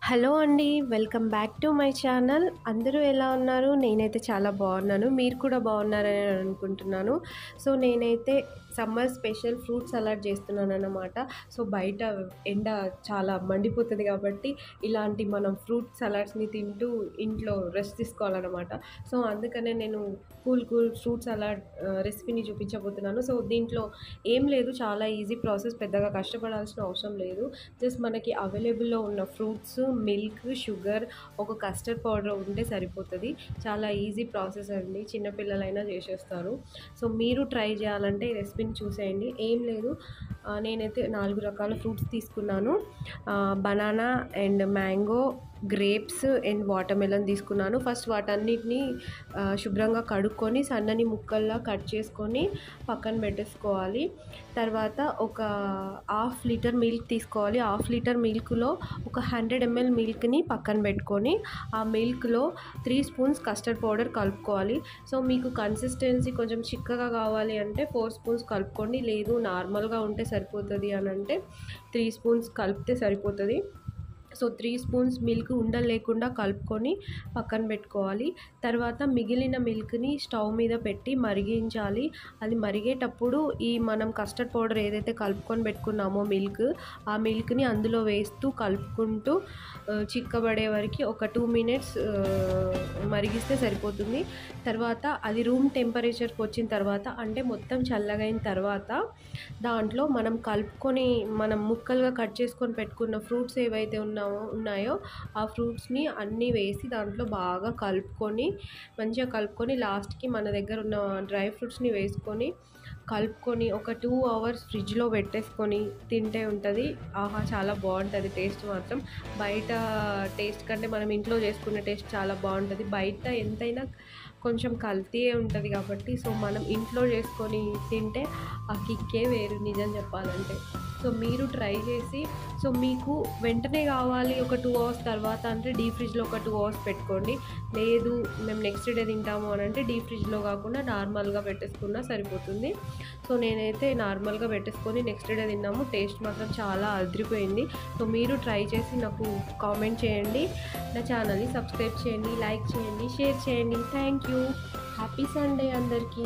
Hello అండి. Welcome back to my channel. అందరూ ఎలా ఉన్నారు? నేనైతే చాలా బాగున్నాను. మీరు కూడా బాగున్నారని అనుకుంటున్నాను. సో, నేనైతే సమ్మర్ స్పెషల్ ఫ్రూట్ సలాడ్ చేస్తున్నానన్నమాట. సో, బయట ఎండ చాలా మండిపోతది కాబట్టి, ఇలాంటి మనం ఫ్రూట్ సలాడ్స్‌ని తింటూ ఇంట్లో రెస్ట్ తీసుకోవాలన్నమాట. సో, అందుకనే నేను కూల్ ఫ్రూట్ సలాడ్ రెసిపీని చూపించబోతున్నాను. సో, దీంట్లో ఏం లేదు, చాలా ఈజీ ప్రాసెస్. పెద్దగా కష్టపడాల్సిన అవసరం లేదు. జస్ట్ మనకి అవైలబుల్‌లో ఉన్న ఫ్రూట్స్, మిల్క్, షుగర్, ఒక కస్టర్డ్ పౌడర్ ఉంటే సరిపోతది. చాలా ఈజీ ప్రాసెస్ అండి. చిన్న పిల్లలైనా చేసేస్తారు. సో, మీరు ట్రై చేయాలంటే ఈ రెసిపీని చూసేయండి. ఏం లేదు, నేనైతే 4 రకాల ఫ్రూట్స్ తీసుకున్నాను. Banana and mango, grapes and watermelon తీసుకున్నాను. ఫస్ట్ వాటన్నిటిని శుభ్రంగా కడుక్కొని సన్నని ముక్కల్లా కట్ చేసుకొని పక్కన పెట్టేసుకోవాలి. తర్వాత ఒక హాఫ్ లీటర్ మిల్క్ తీసుకోవాలి. హాఫ్ లీటర్ మిల్క్‌లో ఒక 100 ఎంఎల్ మిల్క్‌ని పక్కన పెట్టుకొని, ఆ మిల్క్‌లో 3 స్పూన్స్ కస్టర్డ్ పౌడర్ కలుపుకోవాలి. సో, మీకు కన్సిస్టెన్సీ కొంచెం చిక్కగా కావాలి అంటే 4 స్పూన్స్ కలుపుకోండి. లేదు నార్మల్‌గా ఉంటే సరిపోతది అనంటే 3 స్పూన్స్ కలిపితే సరిపోతది. సో, 3 స్పూన్స్ మిల్క్ ఉండలు లేకుండా కలుపుకొని పక్కన పెట్టుకోవాలి. తర్వాత మిగిలిన మిల్క్‌ని స్టవ్ మీద పెట్టి మరిగించాలి. అది మరిగేటప్పుడు మనం కస్టర్డ్ పౌడర్ ఏదైతే కలుపుకొని పెట్టుకున్నామో ఆ మిల్క్‌ని అందులో వేస్తూ కలుపుకుంటూ చిక్కబడే వరకి ఒక 2 మినిట్స్ మరిగిస్తే సరిపోతుంది. తర్వాత అది రూమ్ టెంపరేచర్‌కి వచ్చిన తర్వాత, అంటే మొత్తం చల్లగైన తర్వాత, దాంట్లో మనం ముక్కలుగా కట్ చేసుకొని పెట్టుకున్న ఫ్రూట్స్ ఏవైతే ఉన్నాయో ఆ ఫ్రూట్స్‌ని అన్నీ వేసి దాంట్లో బాగా మంచిగా కలుపుకొని లాస్ట్‌కి మన దగ్గర ఉన్న డ్రై ఫ్రూట్స్‌ని వేసుకొని కలుపుకొని ఒక 2 అవర్స్ ఫ్రిడ్జ్‌లో పెట్టేసుకొని తింటే ఉంటది. ఆహా! చాలా బావుంటది టేస్ట్ మాత్రం. బయట టేస్ట్ కంటే మనం ఇంట్లో చేసుకునే టేస్ట్ చాలా బావుంటది. బయట ఎంతైనా కొంచెం కల్తీయే ఉంటది కాబట్టి, సో, మనం ఇంట్లో చేసుకొని తింటే ఆ కిక్కే వేరు నిజం చెప్పాలంటే. సో, మీరు ట్రై చేసి, సో, మీకు వెంటనే కావాలి ఒక 2 అవర్స్ తర్వాత అంటే డీప్ ఫ్రిడ్జ్‌లో ఒక 2 అవర్స్ పెట్టుకోండి. లేదు మేము నెక్స్ట్ డే తింటాము అనంటే డీప్ ఫ్రిడ్జ్‌లో కాకుండా నార్మల్‌గా పెట్టేసుకున్నా సరిపోతుంది. సో, నేనైతే నార్మల్‌గా పెట్టేసుకొని నెక్స్ట్ డే తిన్నాము. టేస్ట్ మాత్రం చాలా అదిరిపోయింది. సో, మీరు ట్రై చేసి నాకు కామెంట్ చేయండి. నా ఛానల్‌ని సబ్స్క్రైబ్ చేయండి, లైక్ చేయండి, షేర్ చేయండి. Thank you. హ్యాపీ సండే అందరికీ.